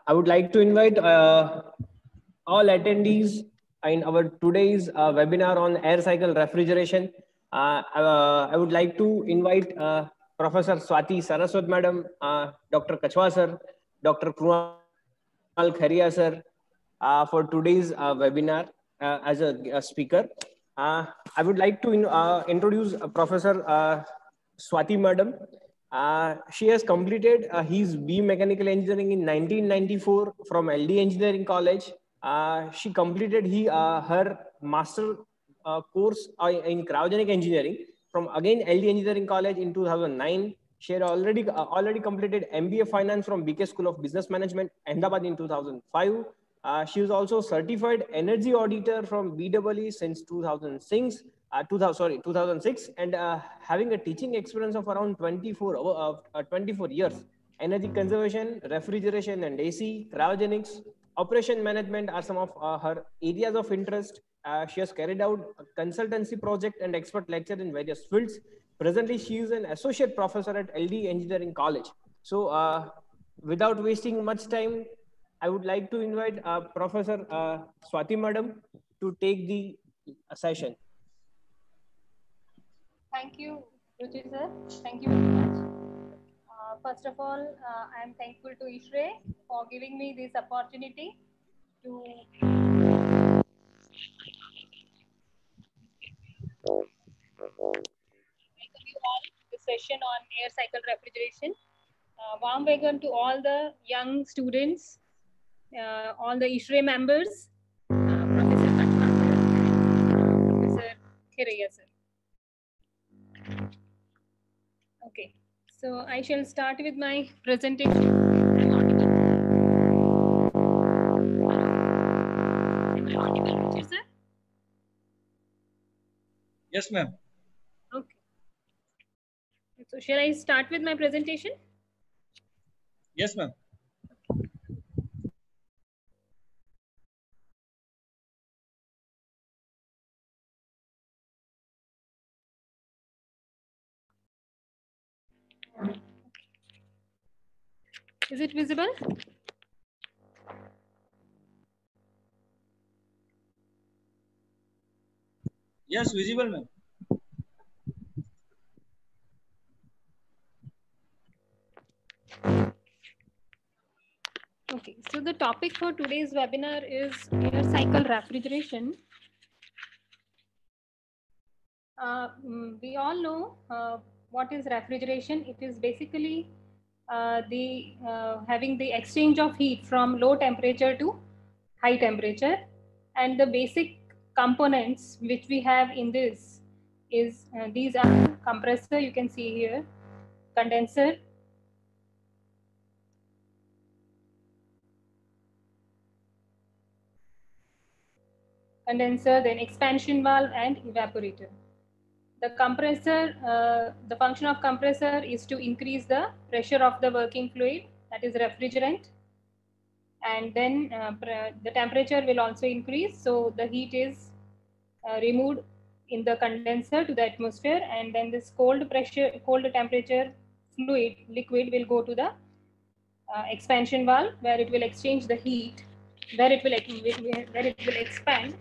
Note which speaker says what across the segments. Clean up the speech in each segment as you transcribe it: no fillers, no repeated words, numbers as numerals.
Speaker 1: I would like to invite all attendees in our today's webinar on air cycle refrigeration. I would like to invite Professor Swati Saraswat Madam, Dr. Kachwa Sir, Dr. Krunal Kharia Sir for today's webinar as a speaker. I would like to introduce Professor Swati Madam. She has completed his B Mechanical Engineering in 1994 from LD Engineering College. She completed her master course in cryogenic engineering from again LD Engineering College in 2009. She had already completed MBA Finance from BK School of Business Management, Ahmedabad in 2005. She was also certified energy auditor from BEE since 2006. 2006, and having a teaching experience of around 24 years. Energy conservation, refrigeration and AC, cryogenics, operation management are some of her areas of interest. She has carried out a consultancy project and expert lecture in various fields. Presently, she is an associate professor at LD Engineering College. So, without wasting much time, I would like to invite Professor Swati Madam to take the session.
Speaker 2: Thank you, Ruchi sir. Thank you very much. First of all, I am thankful to ISRE for giving me this opportunity to welcome you all to the session on air cycle refrigeration. Warm welcome to all the young students, all the ISRE members, Professor Kachwa sir, Professor Kharia sir. Okay, so I shall start with my presentation. Am I audible, Ruchi sir?
Speaker 3: Yes, ma'am.
Speaker 2: Okay. So shall I start with my presentation?
Speaker 3: Yes, ma'am.
Speaker 2: Is it visible?
Speaker 3: Yes, visible, ma'am.
Speaker 2: Okay, so the topic for today's webinar is air cycle refrigeration. We all know what is refrigeration. It is basically having the exchange of heat from low temperature to high temperature, and the basic components which we have in this is these are compressor, you can see here, condenser, then expansion valve and evaporator. The compressor, the function of compressor is to increase the pressure of the working fluid, that is refrigerant, and then the temperature will also increase, so the heat is removed in the condenser to the atmosphere, and then this cold temperature fluid liquid will go to the expansion valve, where it will exchange the heat, where it will expand,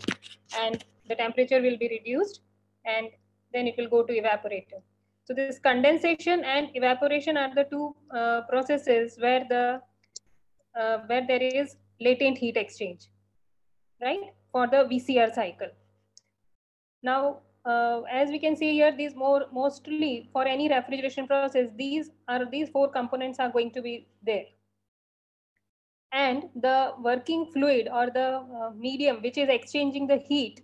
Speaker 2: and the temperature will be reduced, and then it will go to evaporator. So this condensation and evaporation are the two processes where there is latent heat exchange, right, for the VCR cycle. Now, as we can see here, these mostly for any refrigeration process, these four components are going to be there. And the working fluid or the medium which is exchanging the heat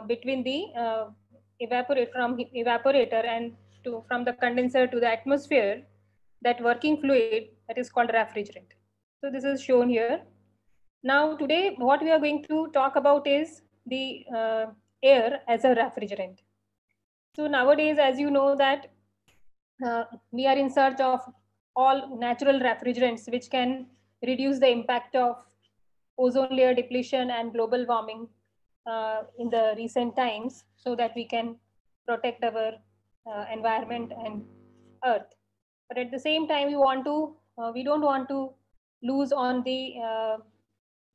Speaker 2: between the evaporator and from the condenser to the atmosphere, that working fluid, that is called refrigerant. So this is shown here. Now today what we are going to talk about is the air as a refrigerant. So nowadays, as you know, that we are in search of all natural refrigerants which can reduce the impact of ozone layer depletion and global warming in the recent times, so that we can protect our environment and earth. But at the same time, we don't want to lose on the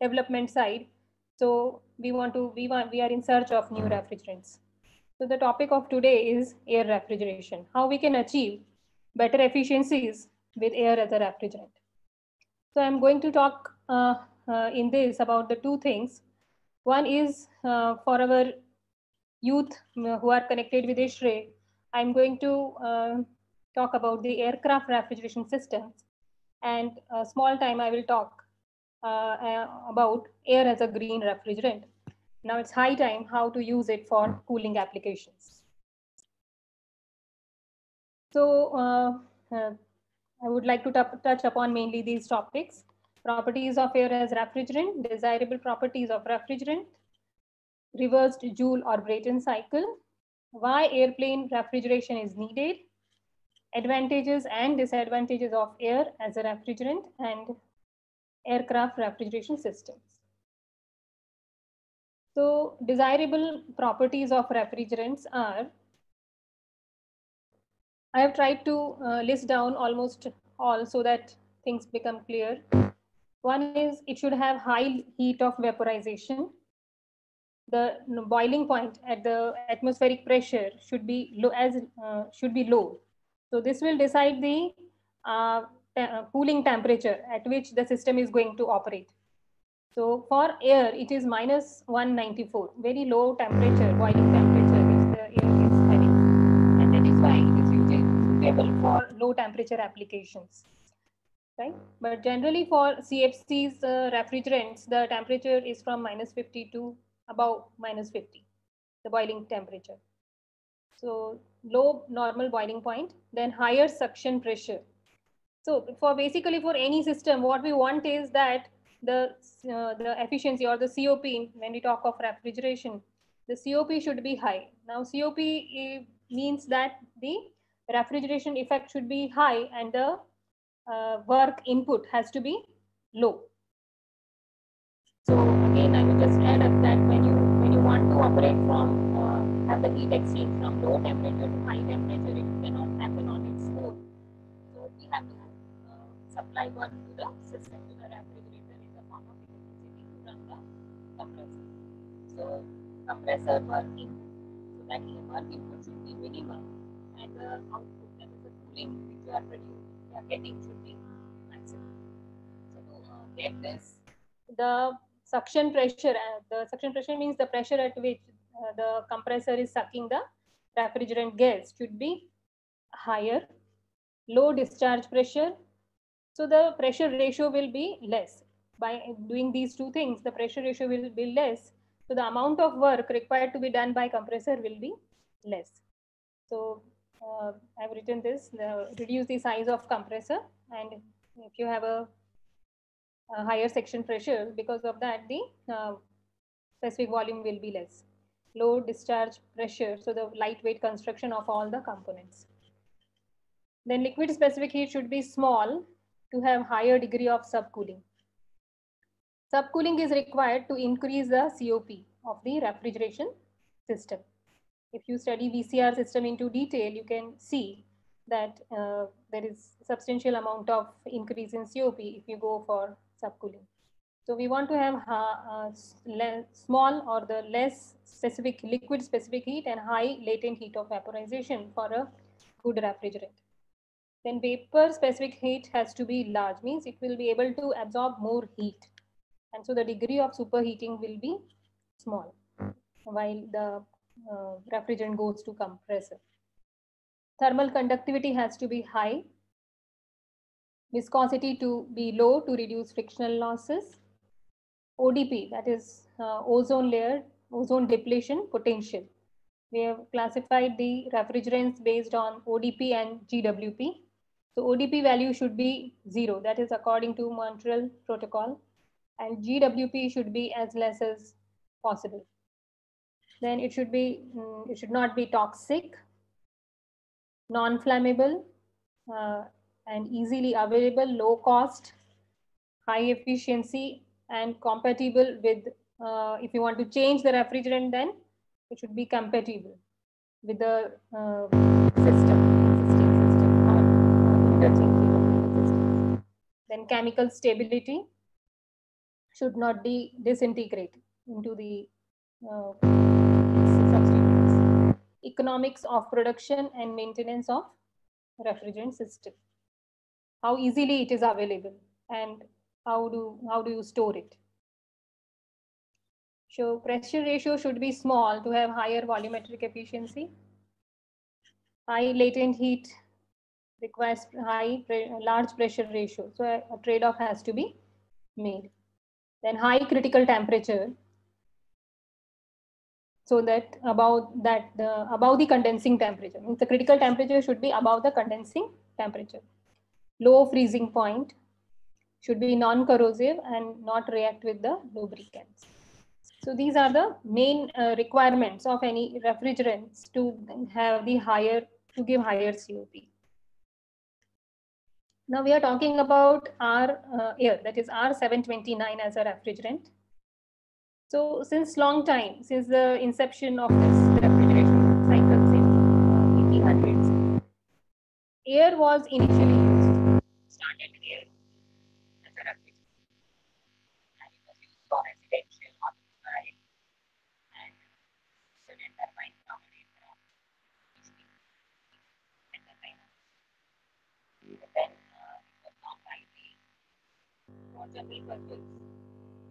Speaker 2: development side. So we are in search of new refrigerants. So the topic of today is air refrigeration, how we can achieve better efficiencies with air as a refrigerant. So I'm going to talk in this about the two things. One is for our youth who are connected with ISHRE, I'm going to talk about the aircraft refrigeration systems, and a small time I will talk about air as a green refrigerant. Now it's high time how to use it for cooling applications. So I would like to touch upon mainly these topics: properties of air as refrigerant, desirable properties of refrigerant, reversed Joule or Brayton cycle, why airplane refrigeration is needed, advantages and disadvantages of air as a refrigerant, and aircraft refrigeration systems. So desirable properties of refrigerants are, I have tried to list down almost all so that things become clear. One is it should have high heat of vaporization. The boiling point at the atmospheric pressure should be low. So this will decide the cooling temperature at which the system is going to operate. So for air, it is minus 194, very low temperature, boiling temperature which the air is having, and that is why it is suitable for low temperature applications. Right? But generally for CFC's refrigerants, the temperature is from minus 50 to above minus 50, the boiling temperature. So low normal boiling point, then higher suction pressure. So for basically for any system, what we want is that the efficiency or the COP, when we talk of refrigeration, the COP should be high. Now COP means that the refrigeration effect should be high and the work input has to be low. So again, I will just add up that when you want to operate from have the heat exchange from low temperature to high temperature, it cannot happen on its own. So we have to supply work to the system, to the refrigerator in the form of electricity to run the compressor. So compressor work input, so that work input should be minimum, and the output, that is the cooling which you are getting, should be maximum. So to get this, the suction pressure means the pressure at which the compressor is sucking the refrigerant gas should be higher. Low discharge pressure, so the pressure ratio will be less. By doing these two things, the pressure ratio will be less, so the amount of work required to be done by compressor will be less. So I've written this, reduce the size of compressor, and if you have a higher section pressure, because of that the specific volume will be less. Low discharge pressure, so the lightweight construction of all the components. Then liquid specific heat should be small to have higher degree of subcooling. Subcooling is required to increase the COP of the refrigeration system. If you study VCR system into detail, you can see that there is substantial amount of increase in COP if you go for subcooling. So we want to have small or the less specific liquid specific heat and high latent heat of vaporization for a good refrigerant. Then vapor specific heat has to be large, means it will be able to absorb more heat. And so the degree of superheating will be small while the refrigerant goes to compressor. Thermal conductivity has to be high. Viscosity to be low to reduce frictional losses. ODP, that is ozone layer, ozone depletion potential. We have classified the refrigerants based on ODP and GWP. So ODP value should be 0, that is according to Montreal Protocol, and GWP should be as less as possible. Then it should not be toxic, non-flammable, and easily available, low cost, high efficiency and compatible with, if you want to change the refrigerant, then it should be compatible with the existing system, or interchangeable with the system. Then chemical stability should not be disintegrate into the substitutes. Economics of production and maintenance of refrigerant system. How easily it is available and how do you store it. So pressure ratio should be small to have higher volumetric efficiency. High latent heat requires large pressure ratio. So a trade-off has to be made. Then high critical temperature, so that above the condensing temperature. Means the critical temperature should be above the condensing temperature. Low freezing point, should be non-corrosive and not react with the lubricants. So these are the main requirements of any refrigerants to have to give higher COP. Now we are talking about our air, that is R729 as a refrigerant. So since long time, since the inception of this refrigeration cycles in 1800s, air was initially used. Started air as a refrigerant, and it was used for residential, automobile, and cement turbine power aircraft. At the time, but then it was not widely for general purpose,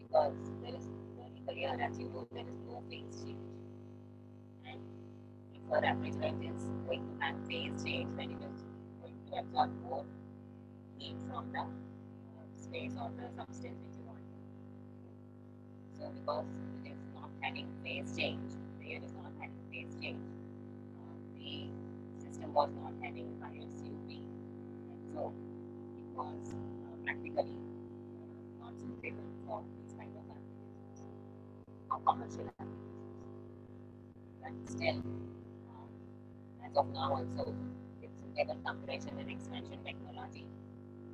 Speaker 2: because there is in the air, as you know, there is no phase change, and if a refrigerant is going to have phase change, then it is going to absorb more heat from the space or the substance which you want. So because it is not having phase change, the air is not having phase change, the system was not having higher COP, and so it was practically not suitable for these kind of applications, or commercial applications. But still, as of now also, with suitable compression and expansion technology,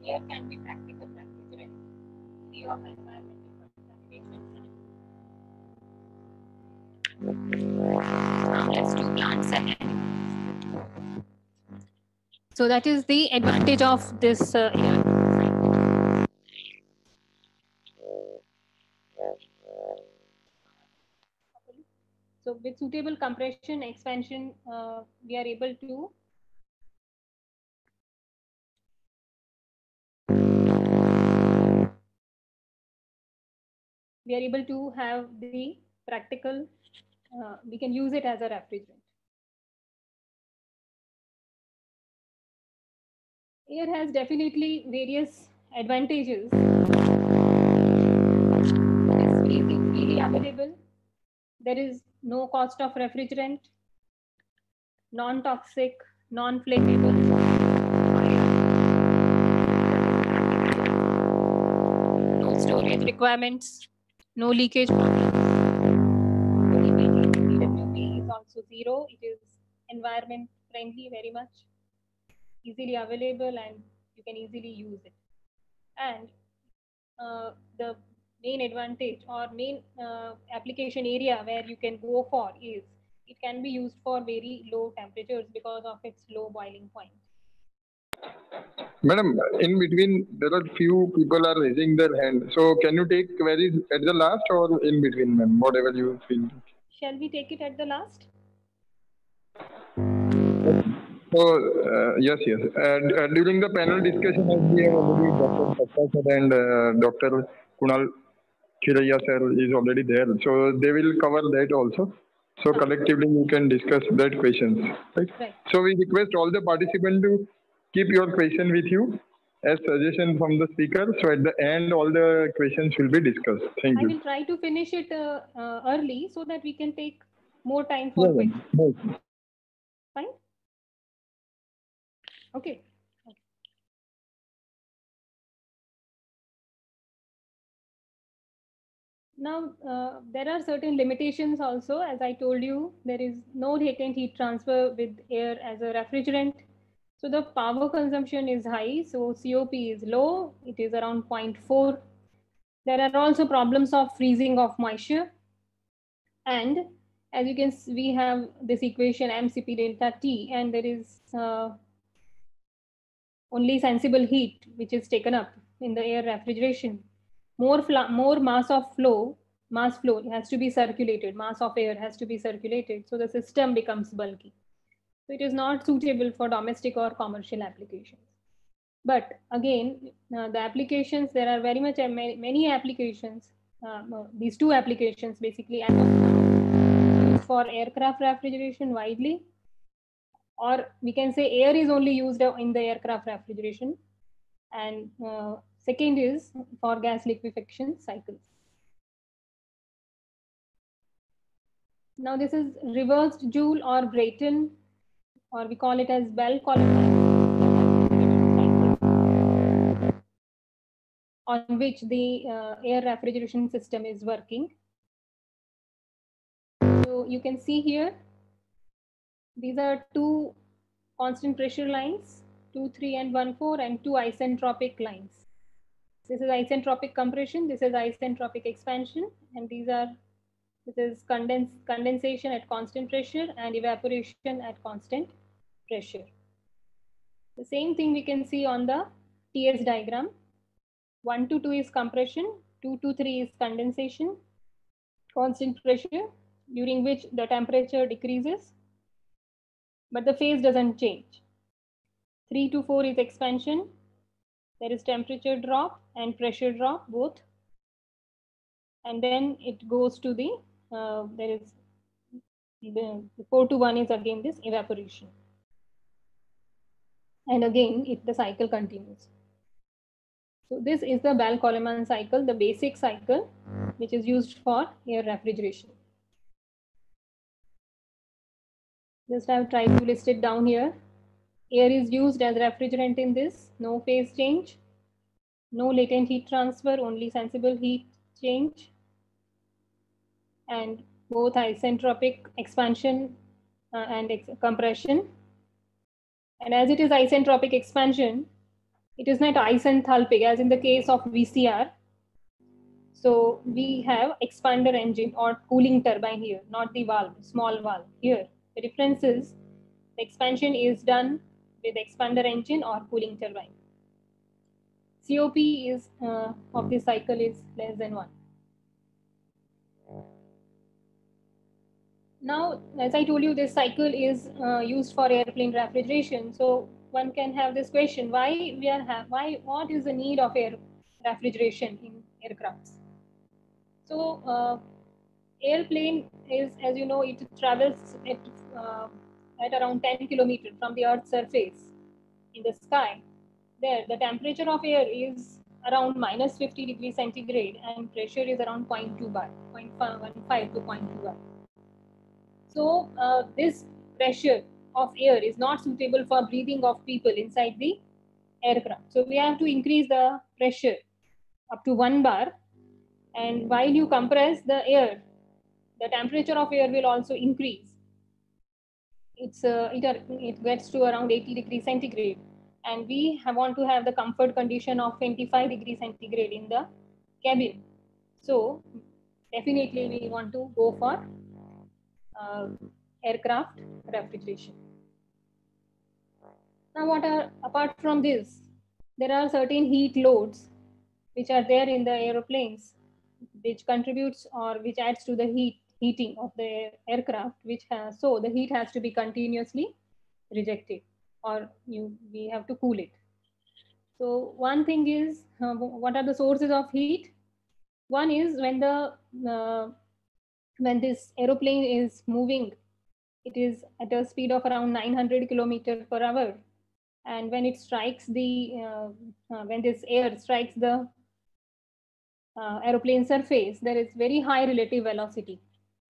Speaker 2: air can be practical refrigerant, free of environmental contamination. Now let's do plants ahead. So that is the advantage of this air. So with suitable compression, expansion, we are able to have the practical, we can use it as a refrigerant. Air has definitely various advantages. It is freely available. There is no cost of refrigerant, non-toxic, non-flammable, no storage requirements, no leakage problems. EWP is also zero. It is environment friendly very much, easily available, and you can easily use it. And the main advantage or main application area where you can go for is it can be used for very low temperatures because of its low boiling point.
Speaker 4: Madam, in between, there are few people are raising their hand. So can you take queries at the last or in between, ma'am? Whatever you feel.
Speaker 2: Shall we take it at the last?
Speaker 4: So yes. And during the panel discussion, as we have already Dr. Satya sir and Dr. Kunal Khiraiya sir is already there. So they will cover that also. So collectively, you can discuss that questions. Right? So we request all the participants to keep your question with you as suggestion from the speaker. So at the end, all the questions will be discussed. Thank you.
Speaker 2: I will try to finish it early so that we can take more time for questions.
Speaker 4: Yes.
Speaker 2: Fine? Okay. Now, there are certain limitations also. As I told you, there is no latent heat transfer with air as a refrigerant. So the power consumption is high. So COP is low. It is around 0.4 There are also problems of freezing of moisture. And as you can see, we have this equation mCp delta T, and there is only sensible heat which is taken up in the air refrigeration. More mass flow has to be circulated, mass of air has to be circulated, so the system becomes bulky. So it is not suitable for domestic or commercial applications. But again, the applications, there are very much many applications, these two applications basically, used for aircraft refrigeration widely, or we can say air is only used in the aircraft refrigeration, and second is for gas liquefaction cycles. Now this is reversed Joule or Brayton, or we call it as Bell-Coleman, on which the air refrigeration system is working. So you can see here, these are two constant pressure lines, 2, 3, and 1, 4, and two isentropic lines. This is isentropic compression, this is isentropic expansion, and this is condensation at constant pressure and evaporation at constant pressure. The same thing we can see on the TS diagram. 1 to 2 is compression, 2 to 3 is condensation, constant pressure, during which the temperature decreases, but the phase doesn't change. 3 to 4 is expansion, there is temperature drop and pressure drop both, and then it goes to the, there is the 4 to 1 is again this evaporation. And again, the cycle continues. So this is the Bell-Coleman cycle, the basic cycle, which is used for air refrigeration. Just I have tried to list it down here. Air is used as refrigerant in this, no phase change, no latent heat transfer, only sensible heat change, and both isentropic expansion and compression. And as it is isentropic expansion, it is not isenthalpic as in the case of VCR. So we have expander engine or cooling turbine here, not the valve, small valve here. The difference is the expansion is done with expander engine or cooling turbine. COP is of this cycle is less than 1. Now, as I told you, this cycle is used for airplane refrigeration. So one can have this question: what is the need of air refrigeration in aircrafts? So airplane is, as you know, it travels at around 10 kilometers from the Earth's surface in the sky. There, the temperature of air is around minus 50 degrees centigrade and pressure is around 0.2 bar, 0.15 to 0.2 bar. So this pressure of air is not suitable for breathing of people inside the aircraft. So we have to increase the pressure up to 1 bar, and while you compress the air, the temperature of air will also increase. It gets to around 80 degrees centigrade, and we want to have the comfort condition of 25 degrees centigrade in the cabin. So definitely we want to go for aircraft refrigeration. Now, apart from this, there are certain heat loads which are there in the aeroplanes, which contributes or which adds to the heating of the aircraft, so the heat has to be continuously rejected, or we have to cool it. So one thing is, what are the sources of heat? One is when this aeroplane is moving, it is at a speed of around 900 kilometers per hour. And when it strikes when this air strikes the aeroplane surface, there is very high relative velocity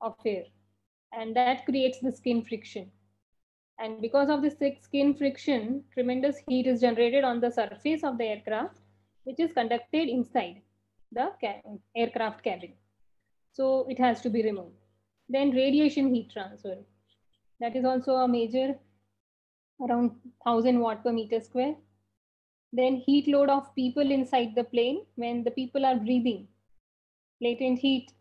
Speaker 2: of air, and that creates the skin friction. And because of this skin friction, tremendous heat is generated on the surface of the aircraft, which is conducted inside the aircraft cabin. So it has to be removed. Then radiation heat transfer. That is also a major, around 1000 watt per meter square. Then heat load of people inside the plane when the people are breathing. latent heat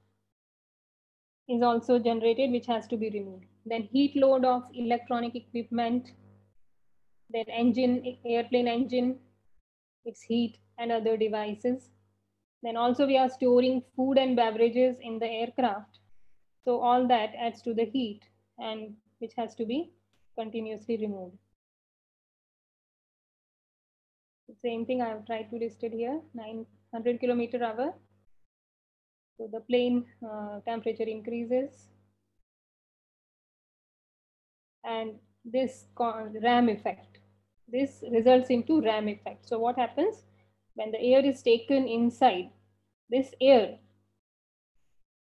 Speaker 2: is also generated, which has to be removed. Then heat load of electronic equipment, then engine, airplane engine, its heat and other devices. Then also we are storing food and beverages in the aircraft. So all that adds to the heat, and which has to be continuously removed. The same thing I have tried to list it here, 900 km/h. So the plane temperature increases, and this ram effect. This results into ram effect. So what happens when the air is taken inside? This air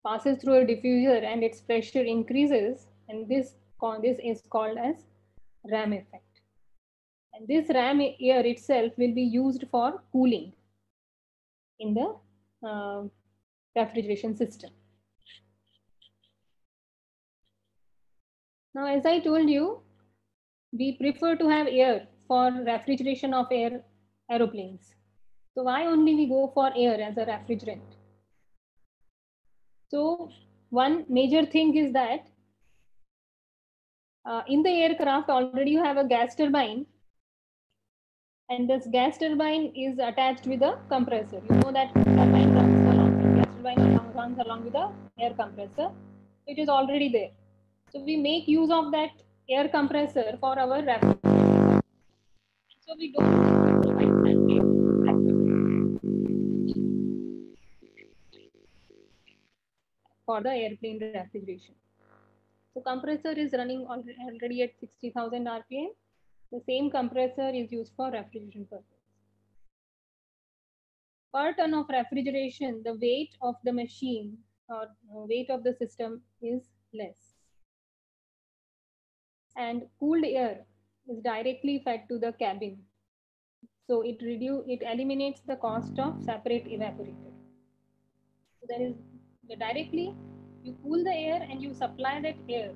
Speaker 2: passes through a diffuser and its pressure increases, and this is called as ram effect. And this ram air itself will be used for cooling in the refrigeration system. Now, as I told you, we prefer to have air for refrigeration of aeroplanes. So why only we go for air as a refrigerant? So one major thing is that in the aircraft already you have a gas turbine, and this gas turbine is attached with a compressor. You know that turbine runs along with the air compressor. It is already there. So we make use of that air compressor for our refrigeration. So we don't provide that for the airplane refrigeration. So compressor is running already at 60,000 RPM. The same compressor is used for refrigeration purpose. Per ton of refrigeration, the weight of the machine or weight of the system is less. And cooled air is directly fed to the cabin. So it eliminates the cost of separate evaporator. So there is directly you cool the air and you supply that air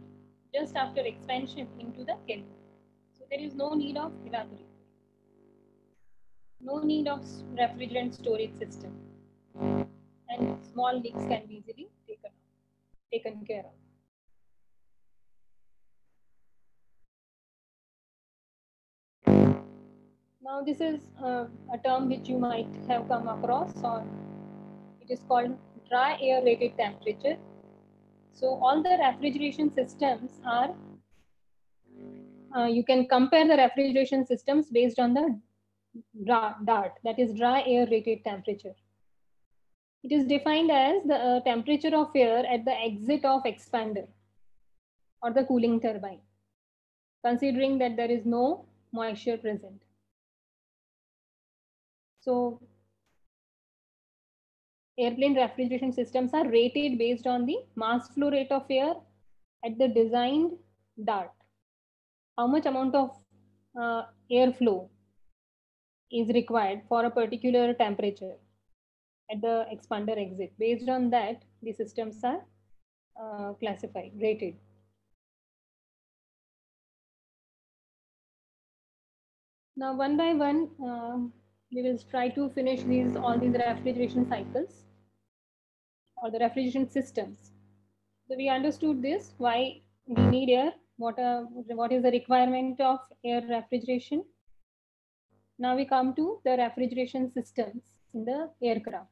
Speaker 2: just after expansion into the cabin. So there is no need of evaporator. No need of refrigerant storage system. And small leaks can be easily taken care of. Now this is a term which you might have come across, or it is called dry air rated temperature. So all the refrigeration systems are, you can compare the refrigeration systems based on the DART, that is dry air rated temperature. It is defined as the temperature of air at the exit of expander or the cooling turbine, considering that there is no moisture present. So airplane refrigeration systems are rated based on the mass flow rate of air at the designed DART. How much amount of airflow is required for a particular temperature at the expander exit. Based on that, the systems are classified, rated. Now, one by one, we will try to finish all these refrigeration cycles or the refrigeration systems. So we understood this, why we need air, what is the requirement of air refrigeration. Now we come to the refrigeration systems in the aircraft.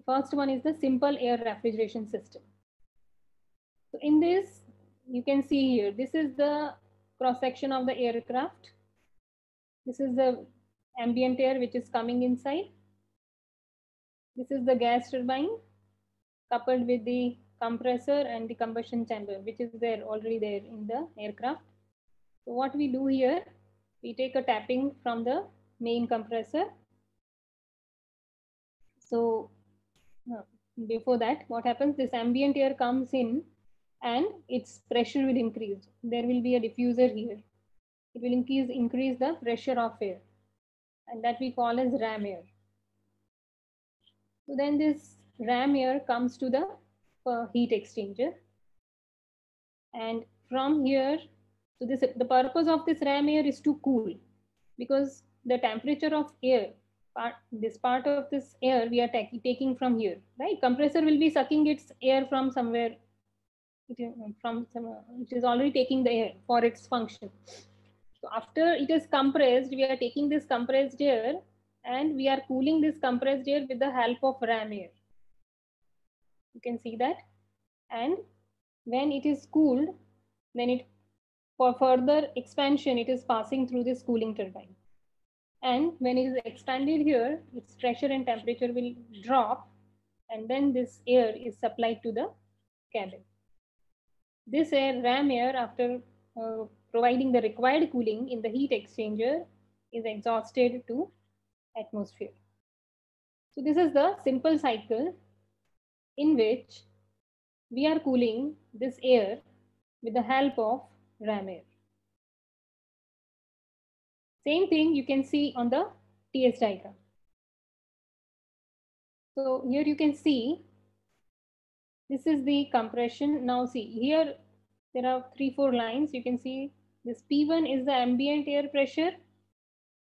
Speaker 2: First one is the simple air refrigeration system. So in this, you can see here, this is the cross section of the aircraft. This is the ambient air which is coming inside. This is the gas turbine coupled with the compressor and the combustion chamber, which is already there in the aircraft. So what we do here, we take a tapping from the main compressor. So before that, what happens, this ambient air comes in and its pressure will increase. There will be a diffuser here. It will increase the pressure of air, and that we call as ram air. So then this ram air comes to the heat exchanger, and from here, so the purpose of this ram air is to cool, because the temperature of air this part of this air we are taking from here, right? Compressor will be sucking its air from somewhere. It is already taking the air for its function. So after it is compressed, we are taking this compressed air and we are cooling this compressed air with the help of ram air. You can see that. And when it is cooled, then it, for further expansion, it is passing through this cooling turbine. And when it is expanded here, its pressure and temperature will drop, and then this air is supplied to the cabin. This air, ram air, after providing the required cooling in the heat exchanger, is exhausted to atmosphere. So this is the simple cycle in which we are cooling this air with the help of ram air. Same thing you can see on the TS diagram. So here you can see this is the compression. Now see here there are 3-4 lines. You can see this P1 is the ambient air pressure,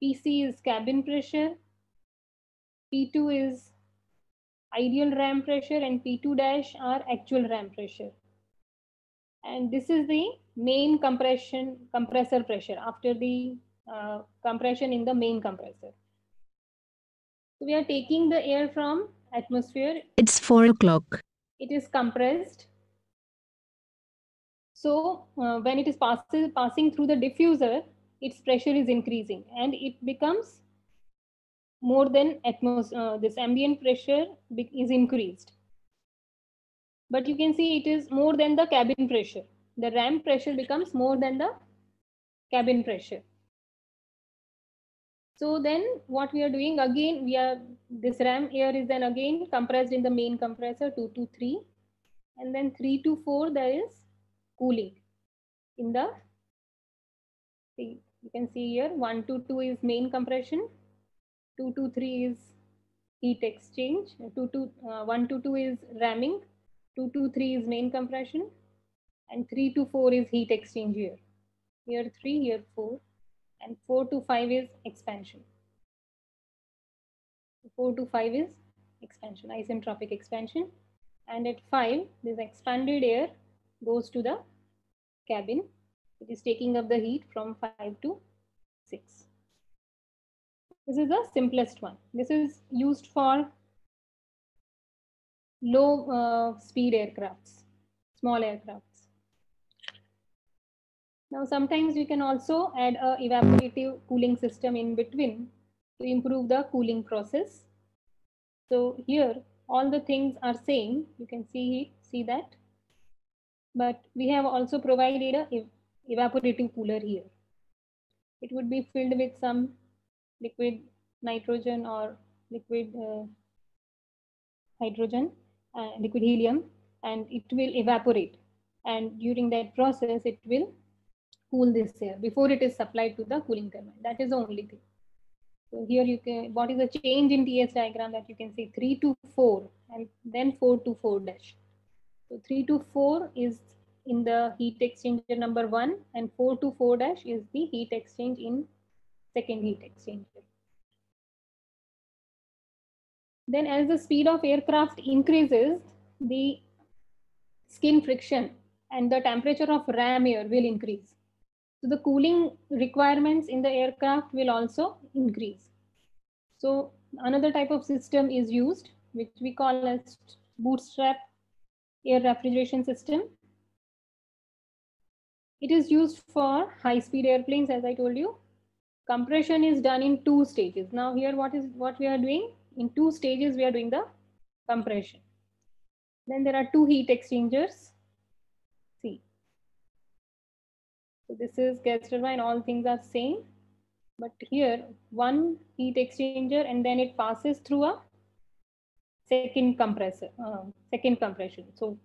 Speaker 2: PC is cabin pressure, P2 is ideal ram pressure, and P2 dash are actual ram pressure. And this is the main compressor pressure after the compression in the main compressor. So we are taking the air from atmosphere.
Speaker 5: It's 4 o'clock.
Speaker 2: It is compressed. So when it is passing through the diffuser, its pressure is increasing and it becomes more than this ambient pressure is increased. But you can see it is more than the cabin pressure. The ram pressure becomes more than the cabin pressure. So then what we are doing again, this ram air is then again compressed in the main compressor 2 to 3, and then 3 to 4 there is cooling in the, see, you can see here 1 to 2 is main compression, 2 to 3 is heat exchange, 1 to 2 is ramming, 2 to 3 is main compression, and 3 to 4 is heat exchange here. Here 3, here 4, and 4 to 5 is expansion. 4 to 5 is expansion, isentropic expansion. And at 5, this expanded air goes to the cabin. It is taking up the heat from 5 to 6. This is the simplest one. This is used for low speed aircrafts, small aircrafts. Now, sometimes we can also add a evaporative cooling system in between to improve the cooling process. So here, all the things are same. You can see that. But we have also provided a evaporative cooler here. It would be filled with some liquid nitrogen or liquid hydrogen, liquid helium, and it will evaporate. And during that process, it will cool this air before it is supplied to the cooling turbine. That is the only thing. So here you can, what is the change in TS diagram that you can see 3 to 4 and then 4 to 4 dash. So 3 to 4 is in the heat exchanger number 1 and 4 to 4 dash is the heat exchange in second heat exchanger. Then as the speed of aircraft increases, the skin friction and the temperature of ram air will increase. So the cooling requirements in the aircraft will also increase. So another type of system is used, which we call as bootstrap air refrigeration system. It is used for high-speed airplanes, as I told you. Compression is done in 2 stages. Now here what we are doing? In 2 stages we are doing the compression. Then there are 2 heat exchangers. See. So this is gas turbine, all things are same. But here 1 heat exchanger and then it passes through a second compressor, second compression. So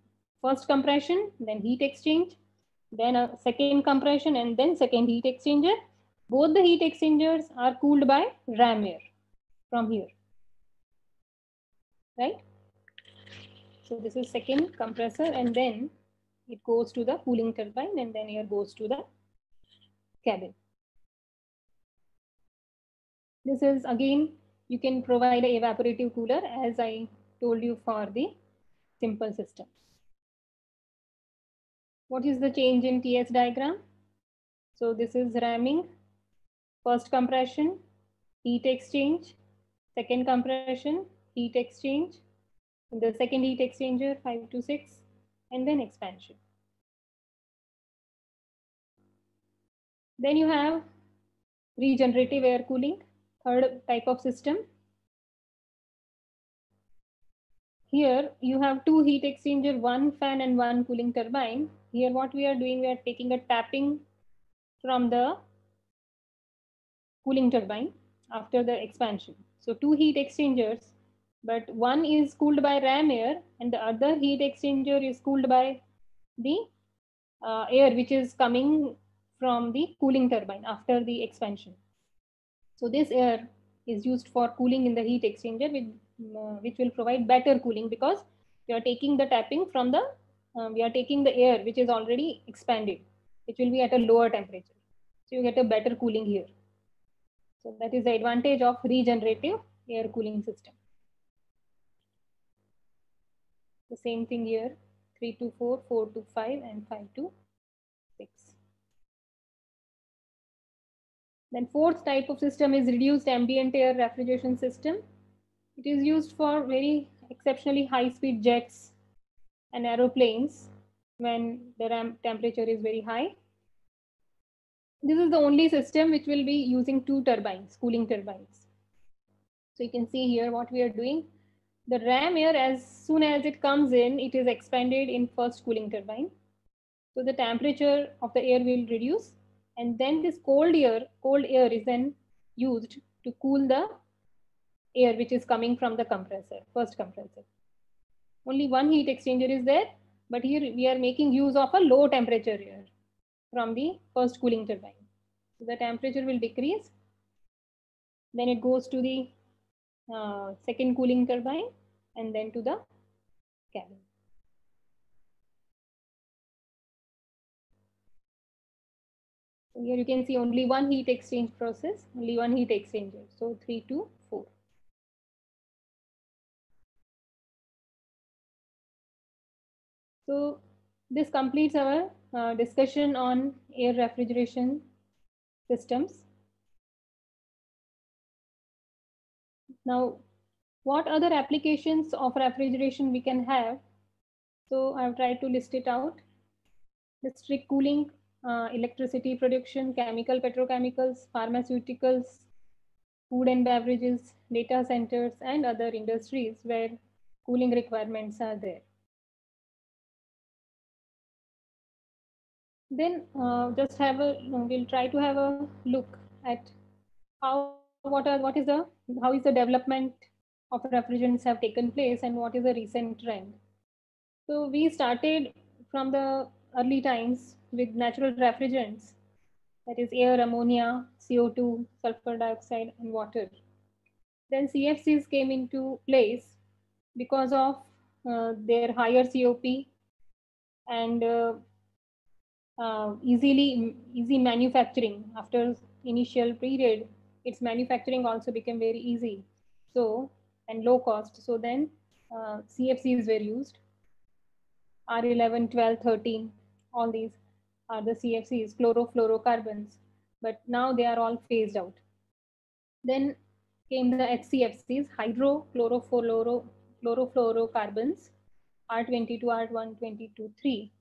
Speaker 2: first compression, then heat exchange, then a second compression and then second heat exchanger. Both the heat exchangers are cooled by ram air from here, right? So this is second compressor and then it goes to the cooling turbine and then air goes to the cabin. This is again you can provide an evaporative cooler, as I told you for the simple system. What is the change in TS diagram? So this is ramming, first compression, heat exchange, second compression, heat exchange, in the second heat exchanger 5 to 6, and then expansion. Then you have regenerative air cooling, third type of system. Here you have two heat exchanger, one fan and one cooling turbine. Here what we are doing, we are taking a tapping from the cooling turbine after the expansion. So two heat exchangers, but one is cooled by ram air and the other heat exchanger is cooled by the air which is coming from the cooling turbine after the expansion. So this air is used for cooling in the heat exchanger, which will provide better cooling because we are taking the tapping from the, we are taking the air which is already expanded, which will be at a lower temperature. So you get a better cooling here. So that is the advantage of regenerative air cooling system. The same thing here, 3 to 4, 4 to 5, and 5 to 6. Then fourth type of system is reduced ambient air refrigeration system. It is used for very exceptionally high speed jets and aeroplanes when the temperature is very high. This is the only system which will be using two turbines, cooling turbines. So you can see here what we are doing. The ram air, as soon as it comes in, it is expanded in first cooling turbine. So the temperature of the air will reduce, and then this cold air is then used to cool the air which is coming from the compressor, first compressor. Only one heat exchanger is there, but here we are making use of a low temperature air from the first cooling turbine. So the temperature will decrease. Then it goes to the second cooling turbine and then to the cabin. So here you can see only one heat exchange process, only one heat exchanger. So 3 to 4. So this completes our discussion on air refrigeration systems. Now, what other applications of refrigeration we can have? So I've tried to list it out. District cooling, electricity production, chemical, petrochemicals, pharmaceuticals, food and beverages, data centers, and other industries where cooling requirements are there. Then just have a, we'll try to have a look at how is the development of refrigerants have taken place and what is the recent trend. So we started from the early times with natural refrigerants, that is air, ammonia, CO2, sulfur dioxide, and water. Then CFCs came into place because of their higher COP and easy manufacturing. After initial period, its manufacturing also became very easy, so, and low cost. So then CFCs were used. R11, 12, 13, all these are the CFCs, chlorofluorocarbons, but now they are all phased out. Then came the HCFCs, hydrochlorofluorocarbons, R22, R122, 3.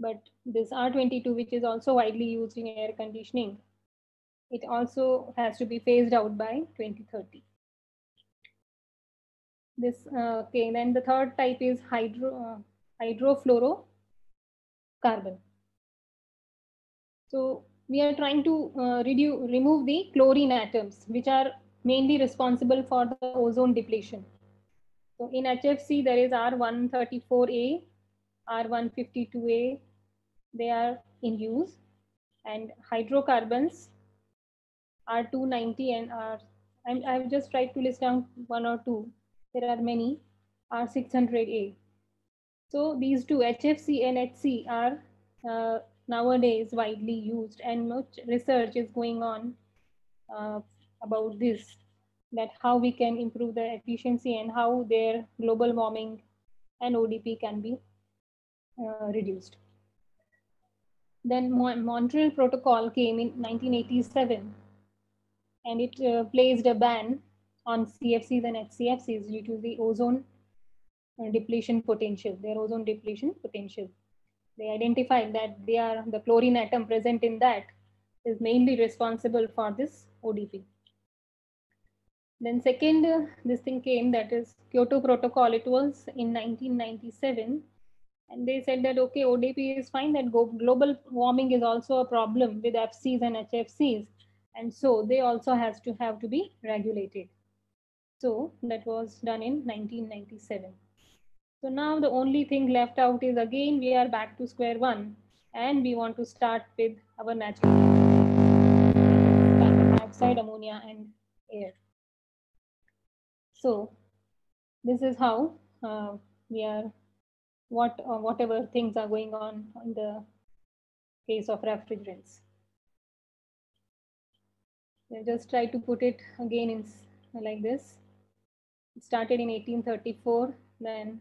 Speaker 2: But this R22, which is also widely used in air conditioning, it also has to be phased out by 2030. This okay. Then the third type is hydrofluorocarbon. So we are trying to remove the chlorine atoms, which are mainly responsible for the ozone depletion. So in HFC, there is R134A, R152A, they are in use, and hydrocarbons R290 and I've just tried to list down one or two. There are many, R600A. So these two, HFC and HC, are nowadays widely used, and much research is going on about this. that how we can improve the efficiency and how their global warming and ODP can be reduced. Then Montreal Protocol came in 1987, and it placed a ban on CFCs and HCFCs due to the ozone depletion potential, their ozone depletion potential. They identified that the chlorine atom present in that is mainly responsible for this ODP. Then second, this thing came, that is Kyoto Protocol. It was in 1997. And they said that, okay, ODP is fine, that global warming is also a problem with FCs and HFCs. And so they also have to be regulated. So that was done in 1997. So now the only thing left out is, again, we are back to square one, and we want to start with our natural carbon dioxide, ammonia, and air. So this is how we are, whatever things are going on in the case of refrigerants. We'll just try to put it again in like this. It started in 1834, then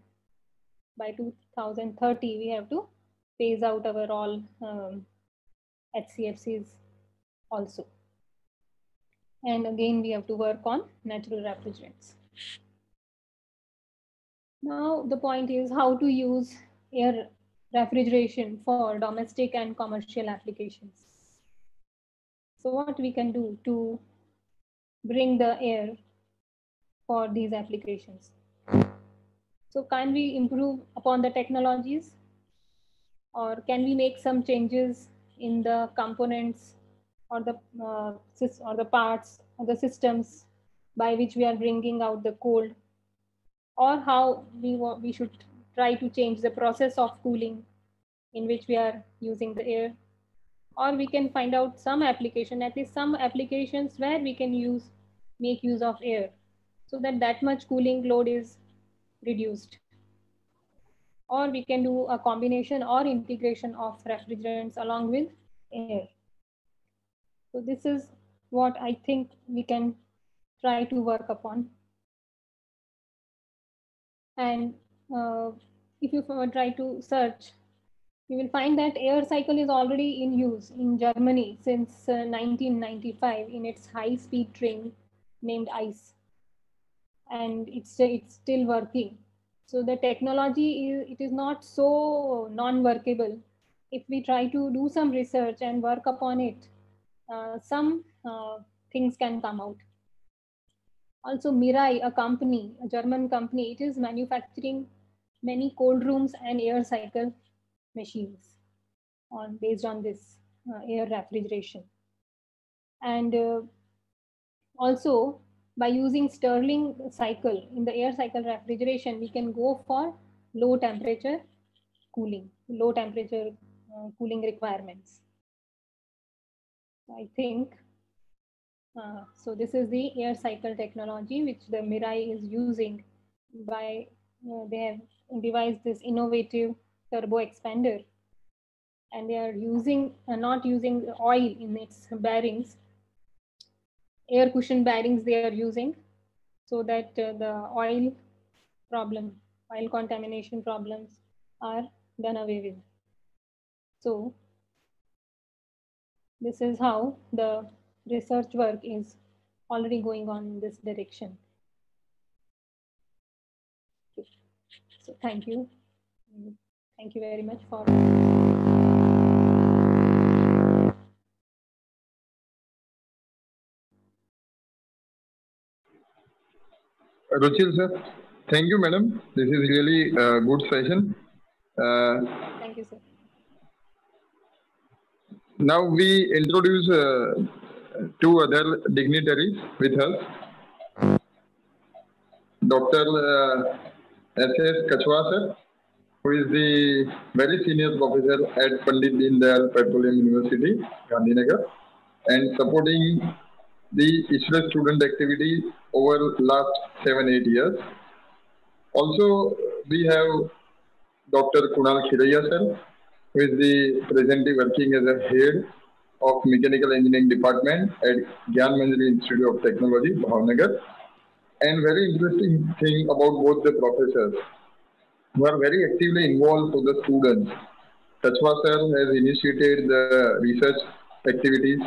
Speaker 2: by 2030 we have to phase out our all HCFCs also. And again we have to work on natural refrigerants. Now the point is how to use air refrigeration for domestic and commercial applications. So what we can do to bring the air for these applications. So can we improve upon the technologies, or can we make some changes in the components or the parts or the systems by which we are bringing out the cold, or how we should try to change the process of cooling in which we are using the air, or we can find out some application, at least some applications where we can make use of air so that much cooling load is reduced. Or we can do a combination or integration of refrigerants along with air. So this is what I think we can try to work upon. And if you try to search, you will find that air cycle is already in use in Germany since 1995 in its high-speed train named ICE. And it's still working. So the technology it is not so non-workable. If we try to do some research and work upon it, some things can come out. Also, Mirai, a German company, it is manufacturing many cold rooms and air cycle machines based on this air refrigeration. And also, by using Stirling cycle in the air cycle refrigeration, we can go for low temperature cooling requirements. I think, so this is the air cycle technology which the Mirai is using. They have devised this innovative turbo expander, and they are not using oil in its bearings. Air cushion bearings they are using, so that the oil contamination problems are done away with. So this is how the research work is already going on in this direction. So thank you. Thank you very much for.
Speaker 4: Ruchil sir, thank you, madam. This is really a good session.
Speaker 2: Thank you, sir.
Speaker 4: Now we introduce two other dignitaries with us. Dr. S.S. Kachwa sir, who is the very senior professor at Pandit Deendayal Petroleum University, Gandhinagar, and supporting the ISRO student activity over last 7-8 years. Also, we have Dr. Kunal Khiraiya sir, who is presently working as a head of Mechanical Engineering Department at Gyan Manjari Institute of Technology, Bhavnagar. And very interesting thing about both the professors who are very actively involved for the students. Tachwa sir has initiated the research activities,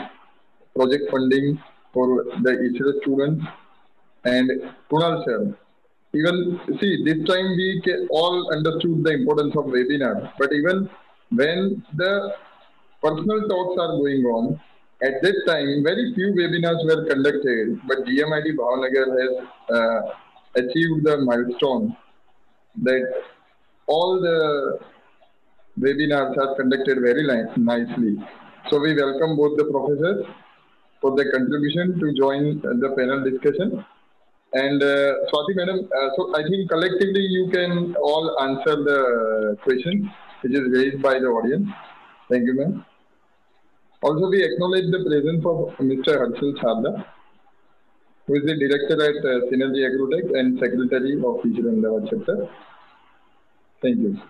Speaker 4: project funding for the ISRO students, and Kunal sir. Even see, this time we all understood the importance of webinar, but even when the personal talks are going on, at that time, very few webinars were conducted, but GMIT Bhavnagar has achieved the milestone that all the webinars are conducted very nicely. So we welcome both the professors for their contribution to join the panel discussion. And Swati madam, so I think collectively you can all answer the question which is raised by the audience. Thank you, ma'am. Also, we acknowledge the presence of Mr. Harshal Sarda, who is the director at Synergy Agrotech and secretary of Future Ahmedabad chapter. Thank you.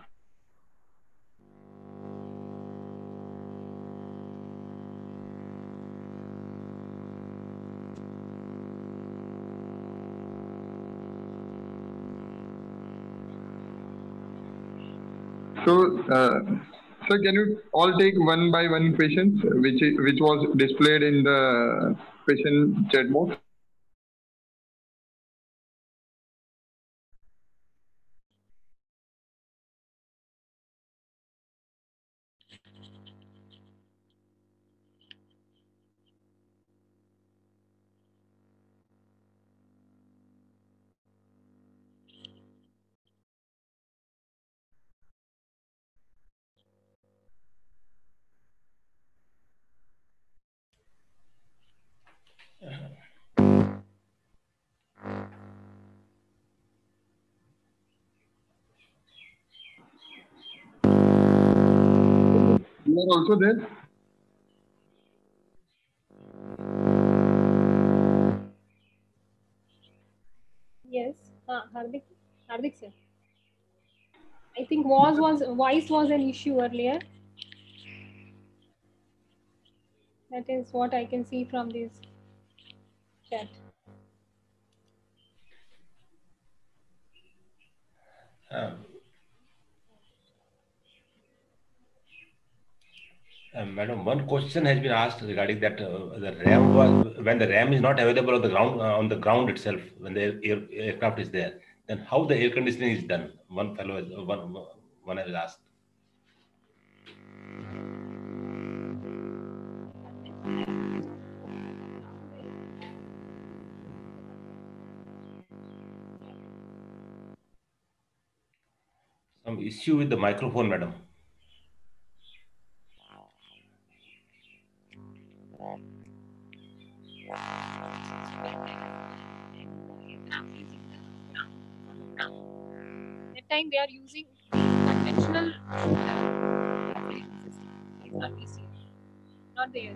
Speaker 4: So, sir, can you all take one by one questions which was displayed in the question chat box? You are also there?
Speaker 2: Yes, Hardik sir. I think voice was an issue earlier. That is what I can see from this chat.
Speaker 5: Madam, one question has been asked regarding that the RAM was, when the RAM is not available on the ground itself, when the aircraft is there, then how the air conditioning is done? One has asked. Some issue with the microphone, madam.
Speaker 2: That time they are using conventional system, not the air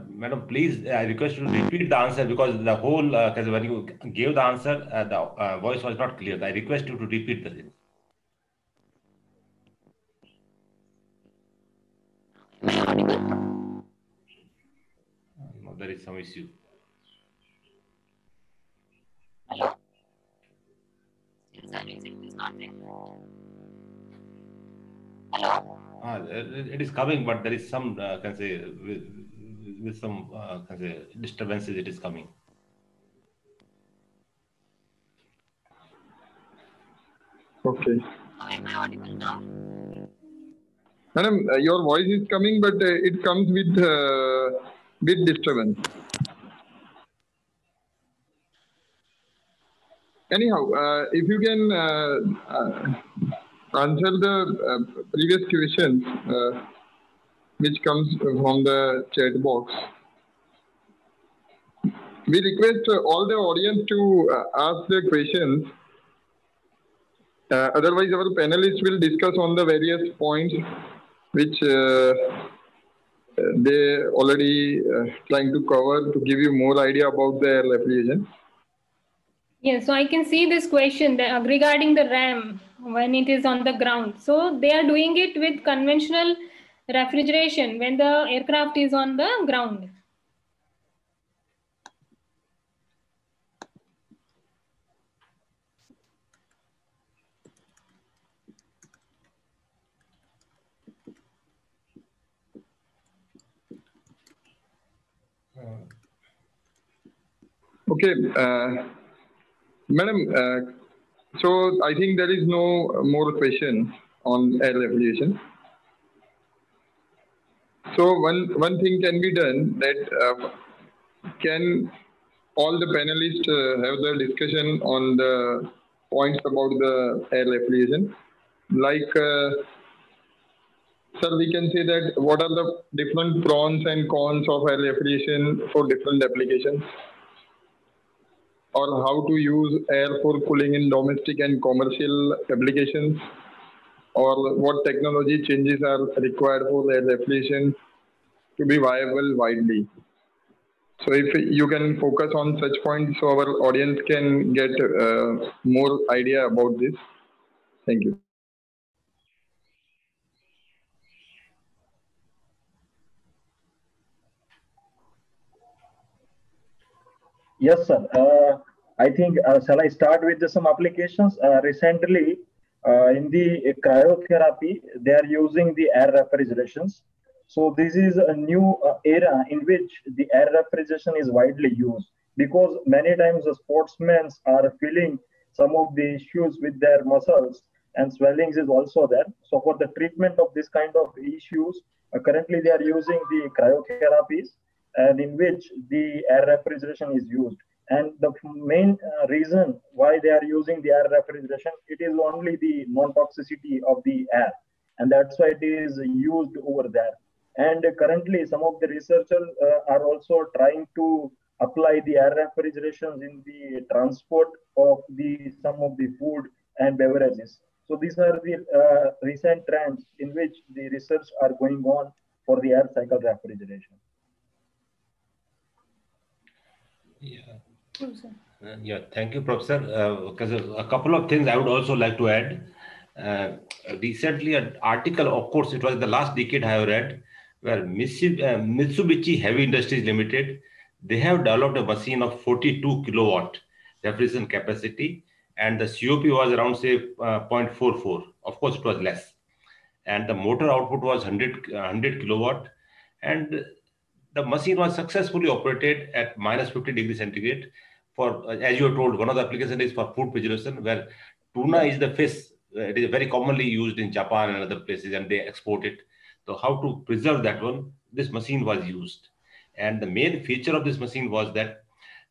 Speaker 5: Madam, please, I request you to repeat the answer because the whole, because when you gave the answer, the voice was not clear. I request you to repeat the thing. No, there is some issue.
Speaker 2: Hello. Hello.
Speaker 5: It is coming, but there is some, can say, with some, can say, disturbances. It is coming.
Speaker 4: Okay. Madam, your voice is coming, but it comes with disturbance. Anyhow, if you can answer the previous questions which comes from the chat box. We request all the audience to ask their questions. Otherwise, our panelists will discuss on the various points which they already trying to cover to give you more idea about their refrigeration.
Speaker 2: Yes, so I can see this question regarding the RAM when it is on the ground. So they are doing it with conventional refrigeration when the aircraft is on the ground.
Speaker 4: Okay, Madam. So I think there is no more question on air refrigeration. So one thing can be done that can all the panelists have the discussion on the points about the air refrigeration. Like, sir, we can say that what are the different pros and cons of air refrigeration for different applications, or how to use air for cooling in domestic and commercial applications, or what technology changes are required for air refrigeration to be viable widely. So if you can focus on such points so our audience can get more idea about this. Thank you.
Speaker 6: Yes, sir. I think, shall I start with some applications? Recently, in the cryotherapy, they are using the air refrigerations. So this is a new era in which the air refrigeration is widely used, because many times the sportsmen are feeling some of the issues with their muscles, and swellings is also there. So for the treatment of this kind of issues, currently they are using the cryotherapies, and in which the air refrigeration is used. And the main reason why they are using the air refrigeration, it is only the non-toxicity of the air, and that's why it is used over there. And currently, some of the researchers are also trying to apply the air refrigerations in the transport of the some of the food and beverages. So these are the recent trends in which the research are going on for the air cycle refrigeration.
Speaker 5: Yeah, thank you, Professor. Because a couple of things I would also like to add. Recently, an article, of course, it was the last decade I have read, where Mitsubishi Heavy Industries Limited, they have developed a machine of 42 kilowatt refrigeration capacity, and the COP was around, say, 0.44. Of course, it was less. And the motor output was 100 kilowatt. And the machine was successfully operated at minus 50 degrees centigrade. For, as you are told, one of the applications is for food preservation, where tuna is the fish. It is very commonly used in Japan and other places, and they export it. So how to preserve that one? This machine was used. And the main feature of this machine was that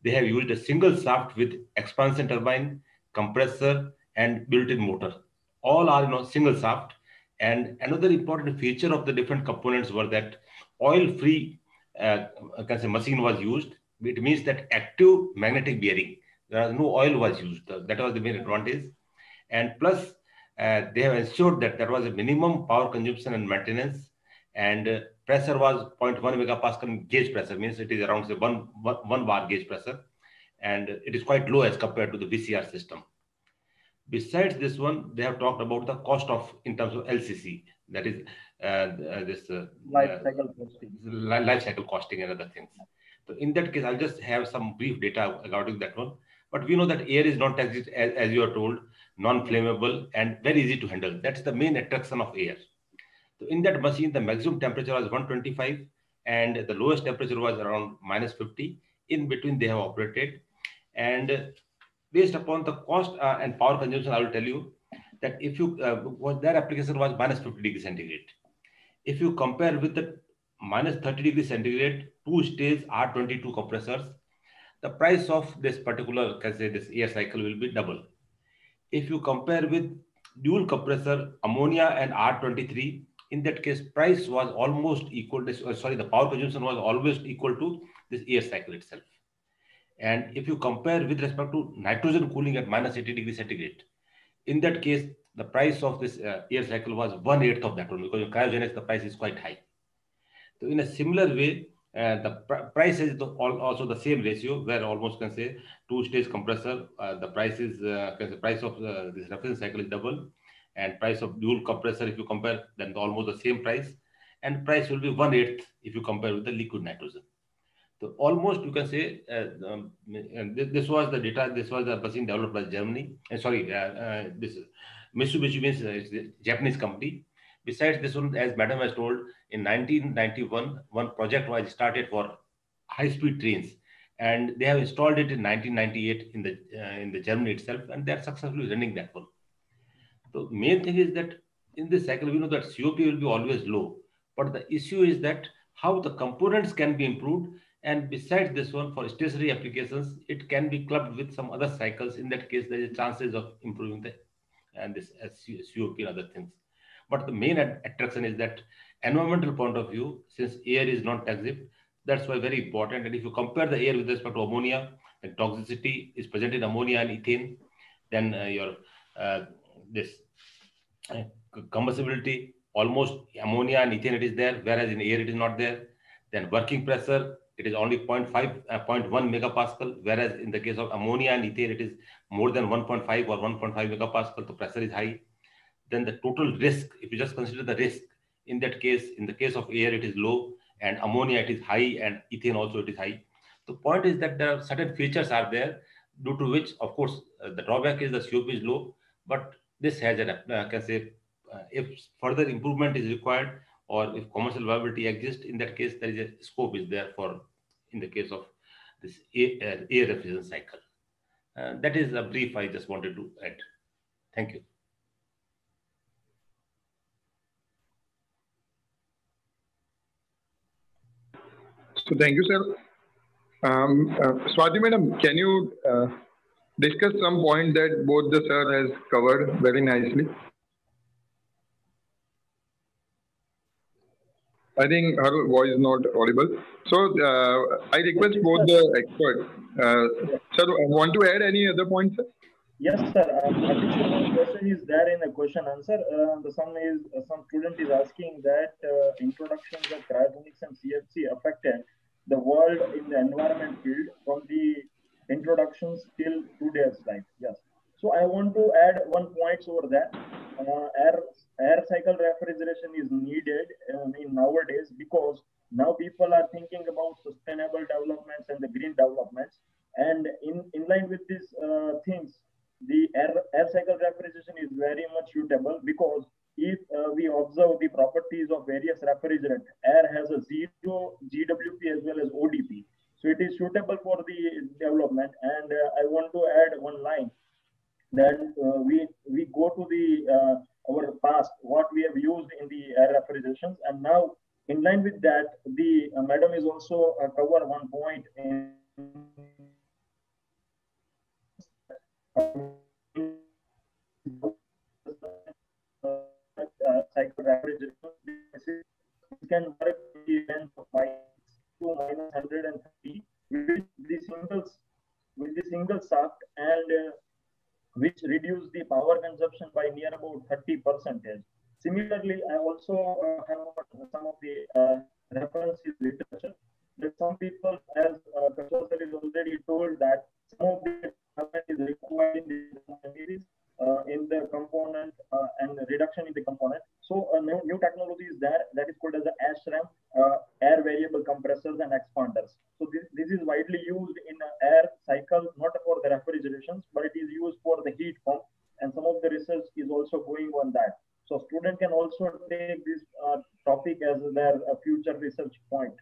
Speaker 5: they have used a single shaft with expansion turbine, compressor, and built-in motor. All are single shaft. And another important feature of the different components were that oil-free machine was used. It means that active magnetic bearing. There was no oil was used. That was the main advantage. And plus, they have ensured that there was a minimum power consumption and maintenance, and pressure was 0.1 megapascal gauge pressure, means it is around say one bar gauge pressure, and it is quite low as compared to the VCR system. Besides this one, they have talked about the cost of in terms of LCC, that is
Speaker 6: life cycle costing.
Speaker 5: Life cycle costing and other things. So in that case, I'll just have some brief data regarding that one. But we know that air is not, as you are told, non-flammable and very easy to handle. That's the main attraction of air. So in that machine, the maximum temperature was 125 and the lowest temperature was around minus 50. In between, they have operated. And based upon the cost and power consumption, I will tell you that if you, their application was minus 50 degrees centigrade. If you compare with the minus 30 degrees centigrade, 2-stage R22 compressors, the price of this particular, this air cycle will be double. If you compare with dual compressor, ammonia and R23, in that case, price was almost equal to, the power consumption was almost equal to this air cycle itself. And if you compare with respect to nitrogen cooling at minus 80 degrees centigrade, in that case, the price of this air cycle was 1/8 of that one, because in cryogenics, the price is quite high. So in a similar way, the price is also the same ratio, where almost can say 2-stage compressor, the price is the price of this reference cycle is double, and price of dual compressor, if you compare, then almost the same price, and price will be 1/8 if you compare with the liquid nitrogen. So almost you can say this was the data. This was the machine developed by Germany. This Mitsubishi means it's a Japanese company. Besides this one, as Madam has told, in 1991, one project was started for high-speed trains, and they have installed it in 1998 in the Germany itself, and they are successfully running that one. So main thing is that in this cycle, we know that COP will be always low, but the issue is that how the components can be improved. And besides this one, for stationary applications, it can be clubbed with some other cycles. In that case, there is chances of improving the and this COP and other things. But the main attraction is that environmental point of view, since air is non-toxic, that's why very important. And if you compare the air with respect to ammonia, the toxicity is present in ammonia and ethane, then your this combustibility, almost ammonia and ethane it is there, whereas in air it is not there. Then working pressure, it is only 0.1 megapascal, whereas in the case of ammonia and ethane, it is more than 1.5 or 1.5 megapascal, the pressure is high. Then the total risk, if you just consider the risk, in that case, in the case of air, it is low, and ammonia, it is high, and ethane also, it is high. The point is that there are certain features are there, due to which, of course, the drawback is the COP is low, but this has an, can say, if further improvement is required, or if commercial viability exists, in that case, there is a scope is there for, in the case of this air refrigeration cycle. That is a brief I just wanted to add. Thank you.
Speaker 4: So thank you, sir. Swati madam, can you discuss some point that both the sir has covered very nicely? I think her voice is not audible. So I request both the experts. Sir, want to add any other points, sir?
Speaker 6: Yes, sir. Additional question is there in the question answer. Some student is asking that introductions of cryogenics and CFC affected the world in the environment field from the introductions till today's life. Yes. So I want to add one point over that. Air cycle refrigeration is needed in nowadays, because now people are thinking about sustainable developments and the green developments, and in line with these things, the air cycle refrigeration is very much suitable, because if we observe the properties of various refrigerant, air has a zero GWP as well as ODP, so it is suitable for the development. And I want to add one line that we go to the our past, what we have used in the air refrigerations, and now in line with that, the madam is also cover one point in cycle refrigeration. It can work in the range of -2 to -130 with the single shaft, and which reduce the power consumption by near about 30%. Similarly, I also have some of the references literature that some people, as Kashor sir is already told, that some of the development is required in the component and reduction in the component. So new technology is there that is called as the ASRAM, air variable compressors and expanders. So this is widely used in air cycle, not for the refrigerations, but it is used for the heat pump, and some of the research is also going on that. So student can also take this topic as their future research point.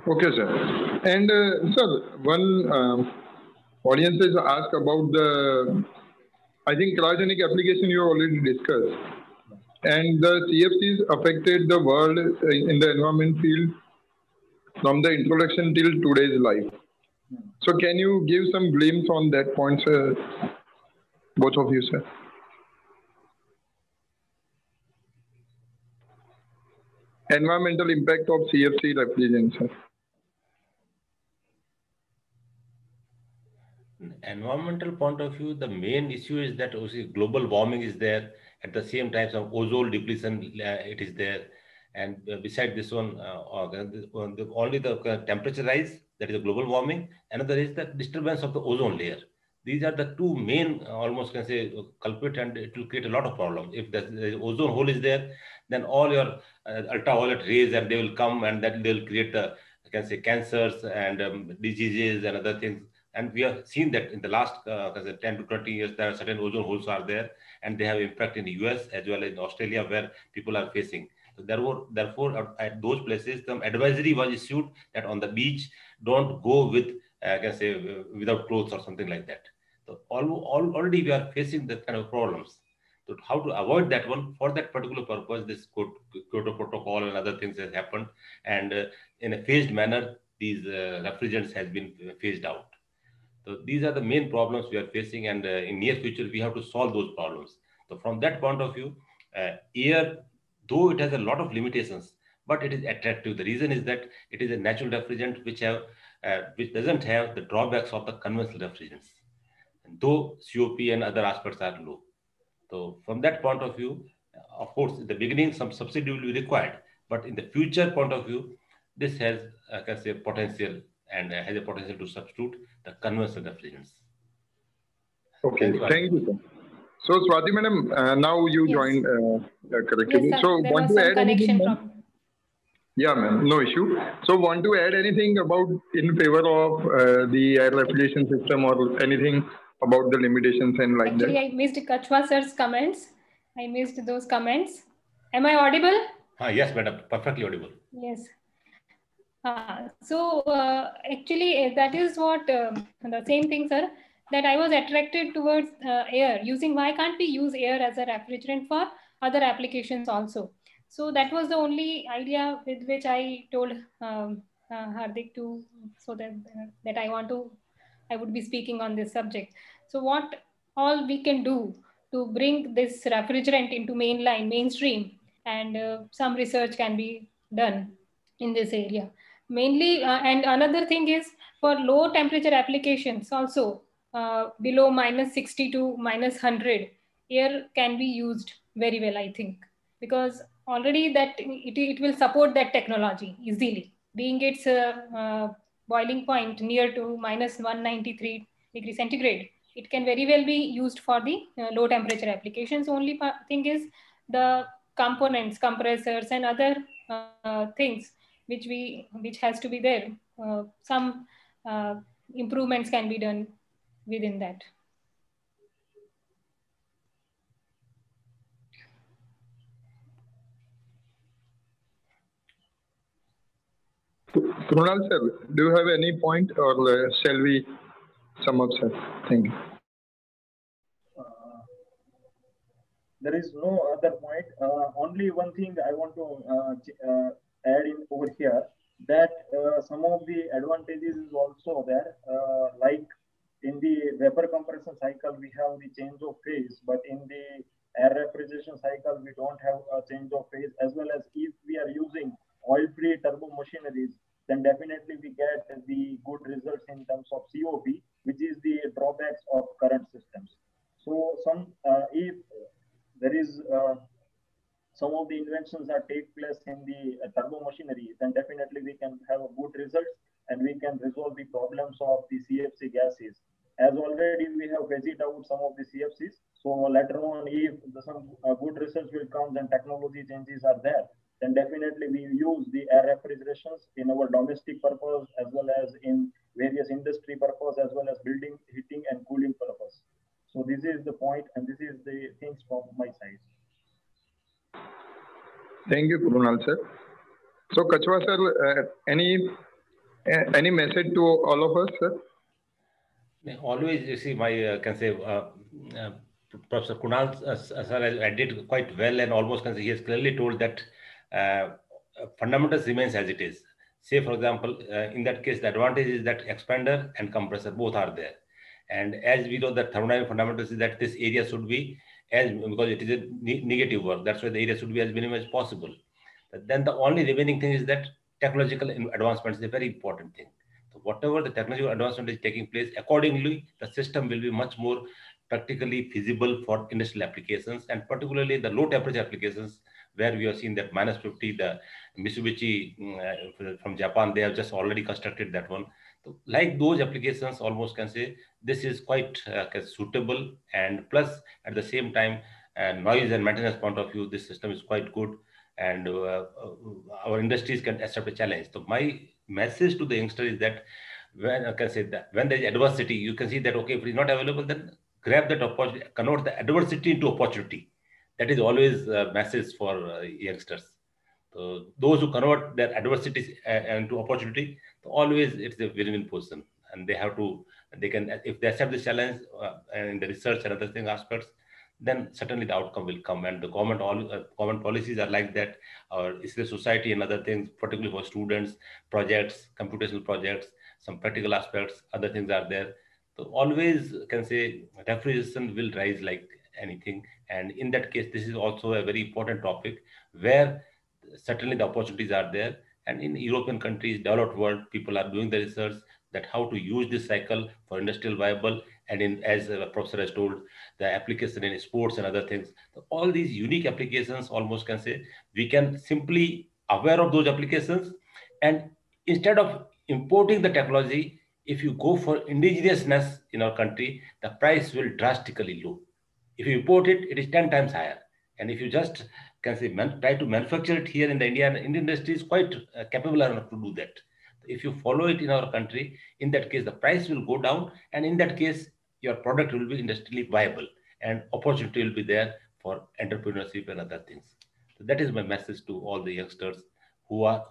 Speaker 4: Okay, sir. And sir, one audience has asked about the, I think, cryogenic application you already discussed. And the CFCs affected the world in the environment field from the introduction till today's life. So can you give some glimpse on that point, sir? Both of you, sir. Environmental impact of CFC refrigerant, sir.
Speaker 5: Environmental point of view, the main issue is that global warming is there. At the same time, some ozone depletion it is there. And beside this one, only the temperature rise, that is the global warming. Another is the disturbance of the ozone layer. These are the two main, almost can say, culprit, and it will create a lot of problems. If the ozone hole is there, then all your ultraviolet rays, and they will come, and that they will create the, I can say, cancers and diseases and other things. And we have seen that in the last 10 to 20 years, there are certain ozone holes are there, and they have impact in the US as well as in Australia, where people are facing. So therefore, at those places, some advisory was issued that on the beach, don't go with, without clothes or something like that. So already we are facing that kind of problems. So how to avoid that one? For that particular purpose, this Kyoto Protocol and other things has happened, and in a phased manner, these refrigerants has been phased out. So these are the main problems we are facing, and in near future we have to solve those problems. So from that point of view, air, though it has a lot of limitations, but it is attractive. The reason is that it is a natural refrigerant which doesn't have the drawbacks of the conventional refrigerants, and though COP and other aspects are low. So from that point of view, of course, in the beginning, some subsidy will be required, but in the future point of view, this has, potential and has a potential to substitute the conventional refrigerants.
Speaker 4: Okay, thank you, sir. So Swati madam, now you joined correctly.
Speaker 2: Yes,
Speaker 4: so
Speaker 2: there
Speaker 4: want
Speaker 2: was
Speaker 4: to
Speaker 2: some
Speaker 4: add
Speaker 2: connection
Speaker 4: anything?
Speaker 2: problem.
Speaker 4: Yeah, ma'am, no issue. So want to add anything about in favor of the air refrigeration system or anything about the limitations and like
Speaker 2: Actually,
Speaker 4: that?
Speaker 2: I missed Kachwa sir's comments. I missed those comments. Am I audible?
Speaker 5: Yes, madam, perfectly audible.
Speaker 2: Yes. Actually, that is what the same thing, sir, that I was attracted towards air. Why can't we use air as a refrigerant for other applications also? So that was the only idea with which I told Hardik to, so that I would be speaking on this subject. So what all we can do to bring this refrigerant into mainstream, and some research can be done in this area. Mainly, and another thing is for low temperature applications also, below -60 to -100, air can be used very well, I think, because already that it will support that technology easily, being its boiling point near to -193 degrees centigrade. It can very well be used for the low temperature applications. Only thing is the components, compressors, and other things which has to be there. Some improvements can be done within that.
Speaker 4: Krunal sir, do you have any point or shall we sum up, sir? Thank you.
Speaker 6: There is no other point. Only one thing I want to add in over here, that some of the advantages is also there. Like in the vapor compression cycle, we have the change of phase, but in the air refrigeration cycle, we don't have a change of phase. As well as if we are using oil-free turbo machineries, then definitely we get the good results in terms of COP, which is the drawbacks of current systems. So if there is some of the inventions that take place in the turbo machinery, then definitely we can have a good results and we can resolve the problems of the CFC gases. As already we have phased out some of the CFCs, so later on if some good results will come and technology changes are there, then definitely we use the air refrigerations in our domestic purpose as well as in various industry purpose as well as building, heating and cooling purpose. So this is the point, and this is the things from my side.
Speaker 4: Thank you, Krunal sir. So Kachwa sir, any message to all of us, sir?
Speaker 5: Always, you see, my Professor Kunal sir did quite well, and almost he has clearly told that fundamentals remains as it is. Say, for example, in that case, the advantage is that expander and compressor both are there. And as we know, the thermodynamic fundamentals is that this area should be because it is a negative work. That's why the area should be as minimum as possible. But then the only remaining thing is that technological advancement is a very important thing. So whatever the technological advancement is taking place, accordingly, the system will be much more practically feasible for industrial applications, and particularly the low temperature applications, where we have seen that -50, the Mitsubishi from Japan, they have just already constructed that one. So like those applications, almost can say this is quite suitable, and plus at the same time, noise and maintenance point of view, this system is quite good, and our industries can accept a challenge. So my message to the youngster is that when I can say that when there is adversity, you can see that, okay, if it is not available, then grab that opportunity, convert the adversity into opportunity. That is always a message for youngsters. So those who convert their adversities into opportunity, always it's a win-win position. And they have to, they can, if they accept the challenge in the research and other thing aspects, then certainly the outcome will come. And the government policies are like that, or it's the society and other things, particularly for students, projects, computational projects, some practical aspects, other things are there. So always can say refrigeration will rise like anything. And in that case, this is also a very important topic where certainly the opportunities are there. And in European countries, developed world, people are doing the research that how to use this cycle for industrial viable. And in, as a professor has told, the application in sports and other things, so all these unique applications almost can say we can simply aware of those applications. And instead of importing the technology, if you go for indigenousness in our country, the price will drastically low. If you import it, it is 10 times higher. And if you just can say try to manufacture it here in the Indian industry is quite capable enough to do that. If you follow it in our country, in that case, the price will go down. And in that case, your product will be industrially viable and opportunity will be there for entrepreneurship and other things. So that is my message to all the youngsters who are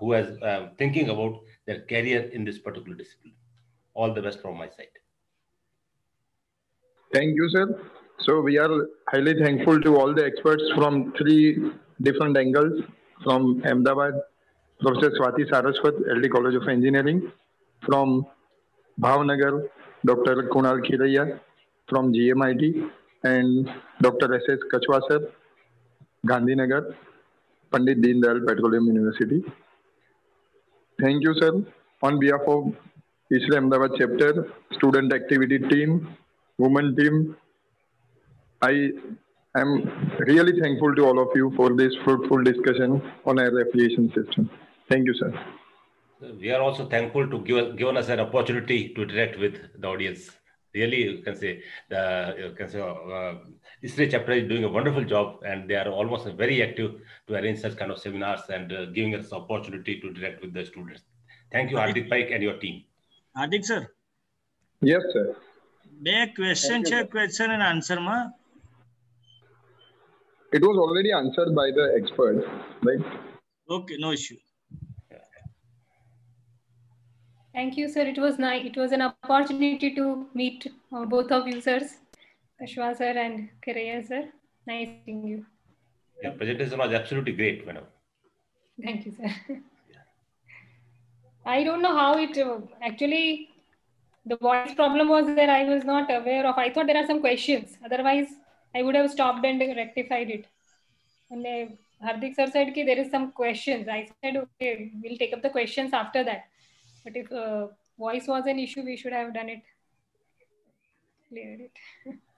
Speaker 5: thinking about their career in this particular discipline. All the best from my side.
Speaker 4: Thank you, sir. So we are highly thankful to all the experts from 3 different angles. From Ahmedabad, Professor Swati Saraswat, LD College of Engineering. From Bhavnagar, Dr. Kunal Khiraiya from GMIT, and Dr. S.S. Kachwa sir, Gandhinagar, Pandit Deen Dayal Petroleum University. Thank you, sir. On behalf of ISRO Ahmedabad chapter, student activity team, women team, I am really thankful to all of you for this fruitful discussion on air refrigeration system. Thank you, sir.
Speaker 5: We are also thankful to given us an opportunity to interact with the audience. Really, you can say ISRO chapter is doing a wonderful job, and they are almost very active to arrange such kind of seminars and giving us the opportunity to interact with the students. Thank you, Hardik Paik and your team.
Speaker 3: Hardik sir.
Speaker 4: Yes, sir.
Speaker 3: May question and answer ma?
Speaker 4: It was already answered by the expert, right?
Speaker 3: Okay, no issue.
Speaker 2: Thank you, sir. It was nice. It was an opportunity to meet both of you, sirs, Kachwa sir and Khiraiya sir. Nice meeting you.
Speaker 5: Your presentation was absolutely great, madam.
Speaker 2: Thank you, sir. I don't know how it actually, the voice problem was there. I was not aware of. I thought there are some questions. Otherwise, I would have stopped and rectified it. And Hardik sir said that there is some questions. I said, okay, we'll take up the questions after that. But if voice was an issue, we should have done it. Cleared it.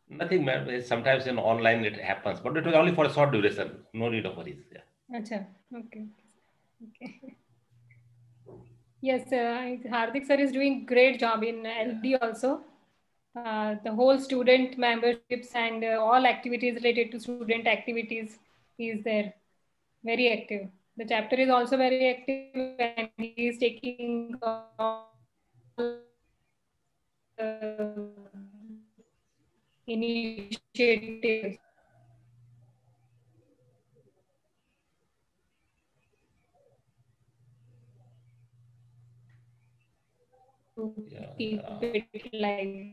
Speaker 5: Nothing, ma'am. Sometimes in online it happens, but it was only for a short duration. No need of worries. Yeah.
Speaker 2: Achha. Okay. Okay. Yes, Hardik sir is doing great job in LD also. The whole student memberships and all activities related to student activities is there. Very active. The chapter is also very active and he is taking initiatives. To keep it live.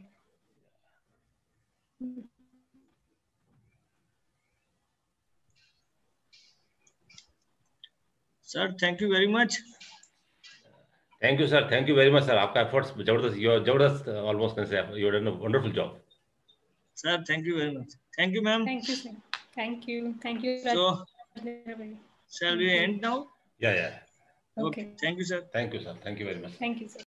Speaker 3: Sir, thank you very much.
Speaker 5: Thank you, sir. Thank you very much, sir. Aapka efforts, Jabardast, almost can say you have done a wonderful job.
Speaker 3: Sir, thank you very much. Thank you, ma'am.
Speaker 2: Thank you, sir. Thank you. Thank you.
Speaker 3: So, shall we end now?
Speaker 5: Yeah.
Speaker 2: Okay.
Speaker 3: Thank you, sir.
Speaker 5: Thank you, sir. Thank you very much.
Speaker 2: Thank you, sir.